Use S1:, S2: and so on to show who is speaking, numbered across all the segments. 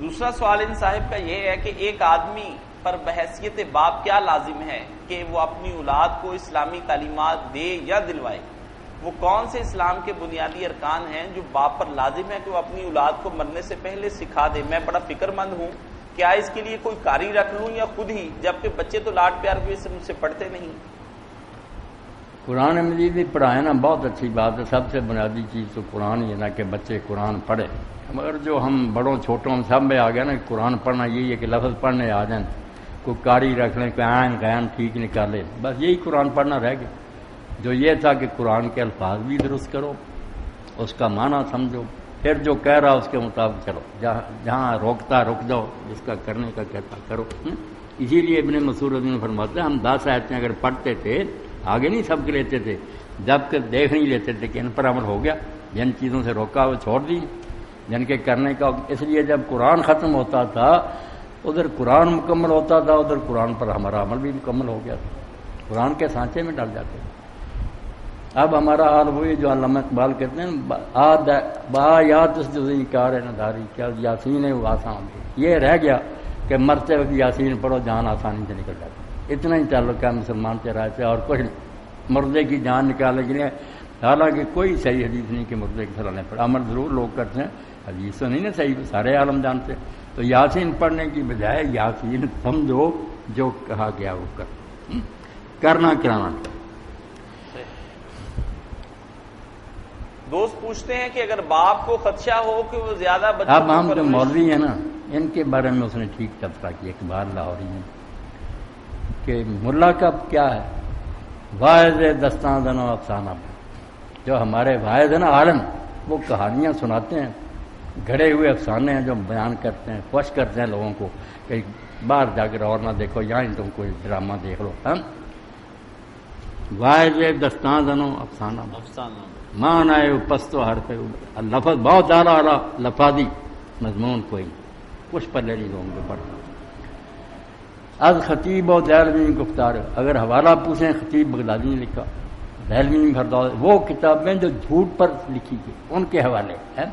S1: دوسرا سوال ان صاحب کا یہ ہے کہ ایک آدمی پر بحیثیت باپ کیا لازم ہے کہ وہ اپنی اولاد کو اسلامی تعلیمات دے یا دلوائے؟ وہ کون سے اسلام کے بنیادی ارکان ہیں جو باپ پر لازم ہے کہ وہ اپنی اولاد کو مرنے سے پہلے سکھا دے؟ میں بڑا فکر مند ہوں، کیا اس کے لیے کوئی قاری رکھ لوں یا خود ہی، جبکہ بچے تو لاڈ پیار کے سے مجھ سے پڑھتے نہیں۔
S2: قرآن مجید بھی پڑھائے نا، بہت اچھی بات ہے، سب سے بنیادی چیز تو قرآن ہی ہے نا کہ بچے قرآن پڑھے۔ مگر جو ہم بڑوں چھوٹوں سب میں آ گیا نا قرآن پڑھنا یہی ہے کہ لفظ پڑھنے آ جائیں، کوئی قاری رکھ لیں، کوئی عین غین ٹھیک نکالے، بس یہی قرآن پڑھنا رہ گیا۔ جو یہ تھا کہ قرآن کے الفاظ بھی درست کرو، اس کا معنی سمجھو، پھر جو کہہ رہا اس کے مطابق چلو، جہاں روکتا رک جاؤ، جس کا کرنے کا کہتا کرو۔ اسی لیے ابن مسعود رضی اللہ عنہ فرماتے ہیں ہم 10 آیتیں اگر پڑھتے تھے آگے نہیں سبق لیتے تھے، جب کہ دیکھ نہیں لیتے تھے کہ ان پر عمل ہو گیا، جن چیزوں سے روکا وہ چھوڑ دی، جن کے کرنے کا۔ اس لیے جب قرآن ختم ہوتا تھا ادھر قرآن مکمل ہوتا تھا، ادھر قرآن پر ہمارا عمل بھی مکمل ہو گیا تھا، قرآن کے سانچے میں ڈال جاتے تھے۔ اب ہمارا حال ہوئی جو علامہ اقبال کہتے ہیں با یاد اس جزئی کار نداری کیا یاسین ہے وہ آسان یہ رہ گیا کہ مرتے وقت یاسین پڑھو جان آسانی سے نکل جاتی، اتنا ہی تعلق ہے مسلمان کے رائے سے، اور کچھ نہیں۔ مردے کی جان نکالنے کے لیے حالانکہ کوئی صحیح حدیث نہیں کہ مردے کی سلانے پڑے، عمل ضرور لوگ کرتے ہیں، حدیث تو نہیں نا صحیح، سارے عالم جانتے ہیں۔ تو یاسین پڑھنے کی بجائے یاسین سمجھو جو کہا گیا وہ کرنا کرانا۔
S1: دوست پوچھتے ہیں کہ اگر باپ کو خدشہ ہو کہ وہ زیادہ بچوں
S2: اب ہم جو مولوی ہیں نا ان کے بارے میں اس نے ٹھیک تبصرہ کیا، اقبال لاہوری نے، کہ ملا کا کیا ہے واعظ دستاں زنو افسانہ، جو ہمارے واعظ ہے نا عالم، وہ کہانیاں سناتے ہیں، گھڑے ہوئے افسانے ہیں جو بیان کرتے ہیں، خوش کرتے ہیں لوگوں کو کہ باہر جا کر اور نہ دیکھو، یہاں تم کوئی ڈرامہ دیکھ لو۔ ہم واعظ دستاں زنو افسانہ مان آئے پستو ہر پہ لفظ بہت اعلیٰ لفاظی مضمون کوئی کچھ پلے نہیں لوگوں کو پڑھتا۔ از خطیب و دہلوی گفتار، اگر حوالہ پوچھیں خطیب بغدادی نے لکھا، دہلوی فردوس، وہ کتابیں جو جھوٹ پر لکھی گئی ان کے حوالے ہیں،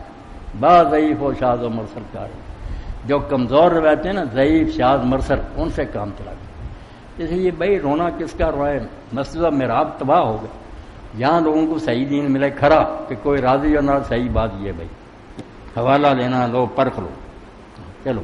S2: با ضعیف و شاذ و مرسل کار، جو کمزور روایتیں ہیں نا ضعیف شاذ مرسل ان سے کام چلا گیا۔ اس لیے بھائی رونا کس کا روئے، مسجد و محراب تباہ ہو گئے، یہاں لوگوں کو صحیح دین ملے کھرا کہ کوئی راضی اور نہ، صحیح بات یہ بھائی حوالہ لینا لو پرکھ لو، چلو۔